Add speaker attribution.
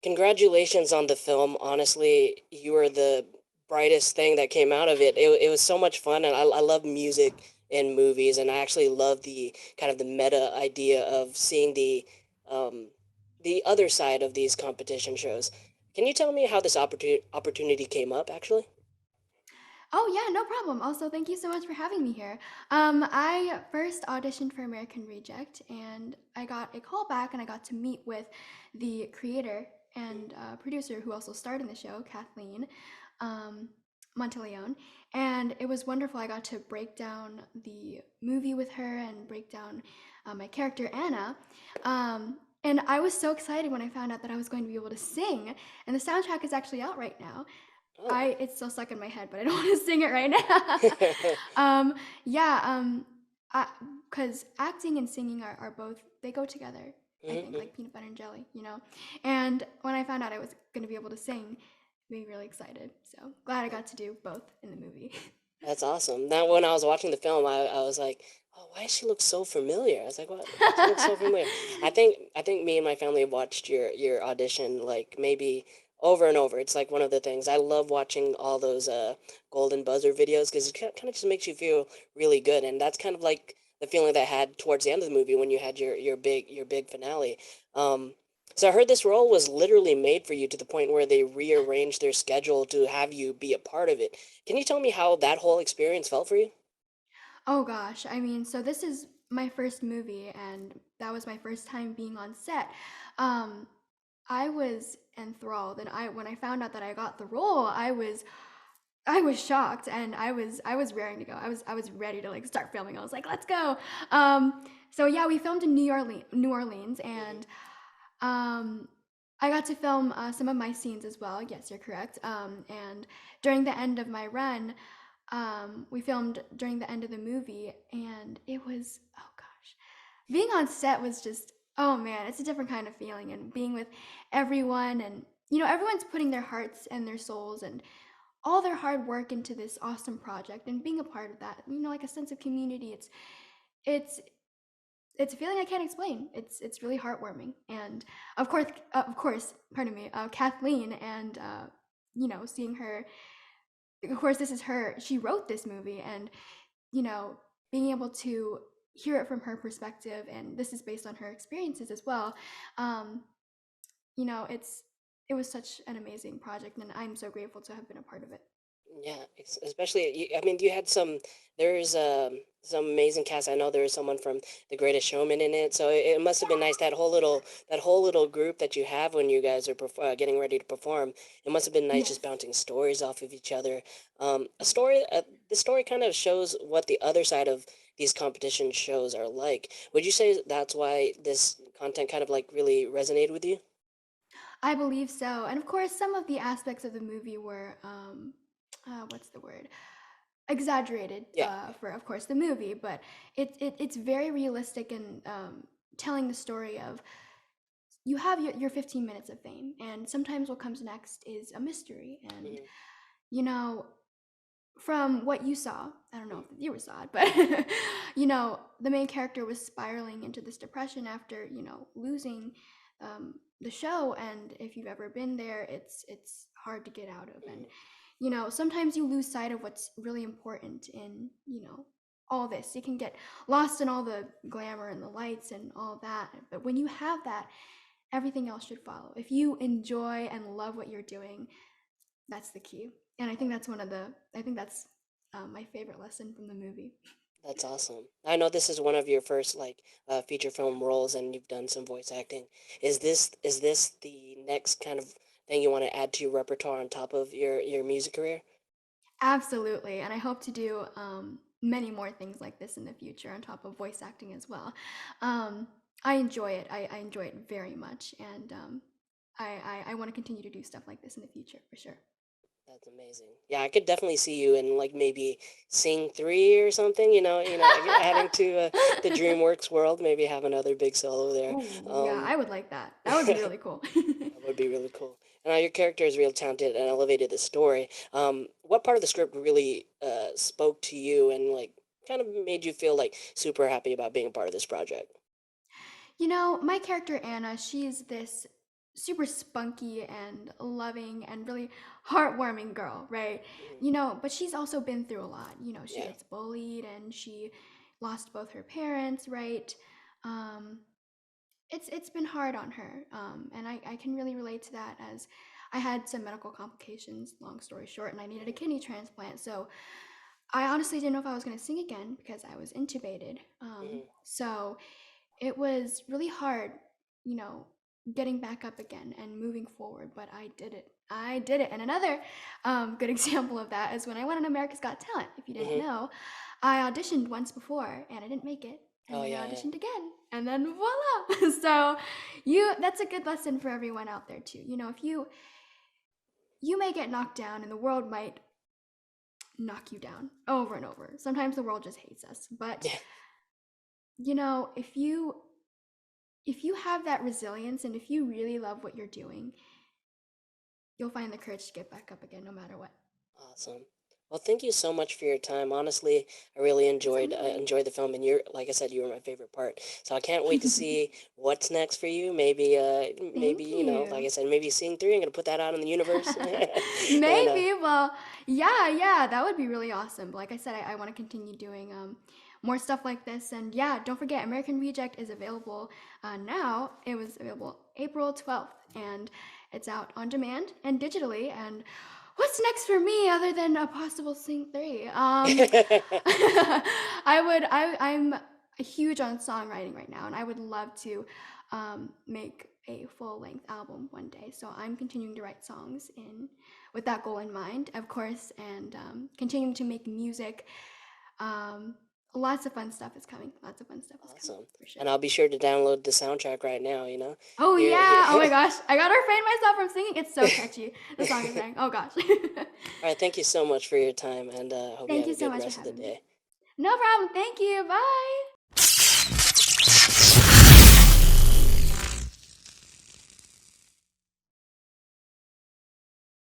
Speaker 1: Congratulations on the film. Honestly, you were the brightest thing that came out of it. It was so much fun, and I love music in movies, and I actually love the kind of the meta idea of seeing um, the other side of these competition shows. Can you tell me how this opportunity came up, actually?
Speaker 2: Oh yeah, no problem. Also, thank you so much for having me here. I first auditioned for American Reject, and I got a call back, and I got to meet with the creator and producer who also starred in the show, Kathleen um, Monteleone, and it was wonderful. I got to break down the movie with her and break down my character Anna. And I was so excited when I found out that I was going to be able to sing, and the soundtrack is actually out right now.
Speaker 1: Oh.
Speaker 2: I It's still stuck in my head, but I don't want to sing it right now. um, yeah, because acting and singing are both they go together. I think
Speaker 1: Hmm.
Speaker 2: like peanut butter and jelly, you know. And when I found out I was gonna be able to sing, it made me really excited. So glad I got to do both in the movie.
Speaker 1: That's awesome. Now, when I was watching the film, I was like, "Oh, why does she look so familiar?" I was like, "What? Why does she look so familiar?" I think me and my family have watched your audition like maybe over and over. It's like one of the things I love watching all those golden buzzer videos because it kind of just makes you feel really good, and that's kind of like the feeling that I had towards the end of the movie when you had your big finale. Um, so I heard this role was literally made for you to the point where they rearranged their schedule to have you be a part of it. Can you tell me how that whole experience felt for you?
Speaker 2: Oh gosh, I mean, so this is my first movie, and that was my first time being on set. Um, I was enthralled, and I when I found out that I got the role, I was shocked, and I was raring to go. I was ready to like start filming. I was like, let's go. So yeah, we filmed in New Orleans,
Speaker 1: Hmm.
Speaker 2: and um, I got to film some of my scenes as well. Yes, you're correct. And during the end of my run, we filmed during the end of the movie, and it was, oh gosh, being on set was just, oh man, it's a different kind of feeling, and being with everyone, and everyone's putting their hearts and their souls and all their hard work into this awesome project, and being a part of that, like a sense of community. It's it's a feeling I can't explain. It's really heartwarming, and of course, pardon me, Kathleen, and seeing her. Of course, this is her. She wrote this movie, and you know, being able to hear it from her perspective, and this is based on her experiences as well. Um, it was such an amazing project, and I'm so grateful to have been a part of it.
Speaker 1: Yeah, especially I mean, you had there's some amazing cast. I know there was someone from The Greatest Showman in it, so it must have been nice that whole little group that you have when you guys are getting ready to perform. It must have been nice just
Speaker 2: Yes.
Speaker 1: bouncing stories off of each other. The story kind of shows what the other side of these competition shows are like. Would you say that's why this content kind of like really resonated with you?
Speaker 2: I believe so. And of course, some of the aspects of the movie were, what's the word? Exaggerated
Speaker 1: Yeah.
Speaker 2: for, of course, the movie, but it's very realistic in telling the story of you have your 15 minutes of fame, and sometimes what comes next is a mystery. And,
Speaker 1: Hmm.
Speaker 2: you know, from what you saw, I don't know
Speaker 1: Hmm.
Speaker 2: if you saw it, but the main character was spiraling into this depression after losing the show, and if you've ever been there, it's hard to get out of. And
Speaker 1: Hmm.
Speaker 2: sometimes you lose sight of what's really important in all this. You can get lost in all the glamour and the lights and all that, but when you have that, everything else should follow. If you enjoy and love what you're doing, that's the key. And I think that's my favorite lesson from the movie.
Speaker 1: That's awesome. I know this is one of your first like feature film roles, and you've done some voice acting. Is this the next kind of thing you want to add to your repertoire on top of your music career?
Speaker 2: Absolutely. And I hope to do many more things like this in the future on top of voice acting as well. Um, I enjoy it. I enjoy it very much. And I want to continue to do stuff like this in the future for sure.
Speaker 1: That's amazing. Yeah, I could definitely see you in like maybe Sing 3 or something. Adding to the DreamWorks world, maybe have another big solo there.
Speaker 2: Ooh, yeah,
Speaker 1: Um,
Speaker 2: I would like that. That would be really cool.
Speaker 1: That would be really cool. And your character is real talented and elevated the story. What part of the script really spoke to you and like kind of made you feel like super happy about being a part of this project?
Speaker 2: My character Anna, she's this. super spunky and loving and really heartwarming girl, right?
Speaker 1: Hmm.
Speaker 2: You know, but she's also been through a lot. You know, she
Speaker 1: Yeah.
Speaker 2: gets bullied and she lost both her parents, right? Um, it's been hard on her, and I can really relate to that as I had some medical complications. Long story short, and I needed a
Speaker 1: Hmm.
Speaker 2: kidney transplant. So I honestly didn't know if I was going to sing again because I was intubated.
Speaker 1: Hmm.
Speaker 2: So it was really hard, you know, getting back up again and moving forward, but I did it. I did it. And another good example of that is when I went on America's Got Talent. If you didn't
Speaker 1: Hmm.
Speaker 2: know, I auditioned once before and I didn't make it. And
Speaker 1: Oh
Speaker 2: then I
Speaker 1: yeah, yeah.
Speaker 2: auditioned again, and then voila. So that's a good lesson for everyone out there too. You know, if you may get knocked down and the world might knock you down over and over. Sometimes the world just hates us. But
Speaker 1: Yeah.
Speaker 2: you know, if you have that resilience and if you really love what you're doing, you'll find the courage to get back up again no matter what.
Speaker 1: Awesome. Well, thank you so much for your time. Honestly, I really
Speaker 2: Absolutely.
Speaker 1: enjoyed the film, and you're like I said, you were my favorite part. So I can't wait to see what's next for you. Maybe maybe
Speaker 2: Thank
Speaker 1: like
Speaker 2: you.
Speaker 1: I said, maybe seeing three. I'm gonna put that out in the universe, and
Speaker 2: Maybe. Well, yeah, that would be really awesome. Like I said, I want to continue doing more stuff like this. And yeah, don't forget, American Reject is available now. It was available April 12th, and it's out on demand and digitally. And what's next for me other than a possible Sing 3? I'm huge on songwriting right now, and I would love to make a full length album one day. So I'm continuing to write songs in with that goal in mind, of course, and continuing to make music. Um, Lots of fun stuff is coming. Lots of fun stuff is coming
Speaker 1: Awesome.
Speaker 2: for sure.
Speaker 1: And I'll be sure to download the soundtrack right now.
Speaker 2: Oh
Speaker 1: Here,
Speaker 2: yeah! Oh
Speaker 1: here.
Speaker 2: my gosh! I gotta refrain myself from singing. It's so catchy. The song is saying, "Oh gosh."
Speaker 1: All right. Thank you so much for your time, and hope you
Speaker 2: Thank
Speaker 1: have
Speaker 2: you
Speaker 1: a
Speaker 2: so
Speaker 1: good
Speaker 2: much for
Speaker 1: rest of the
Speaker 2: having me.
Speaker 1: day.
Speaker 2: No problem. Thank you. Bye.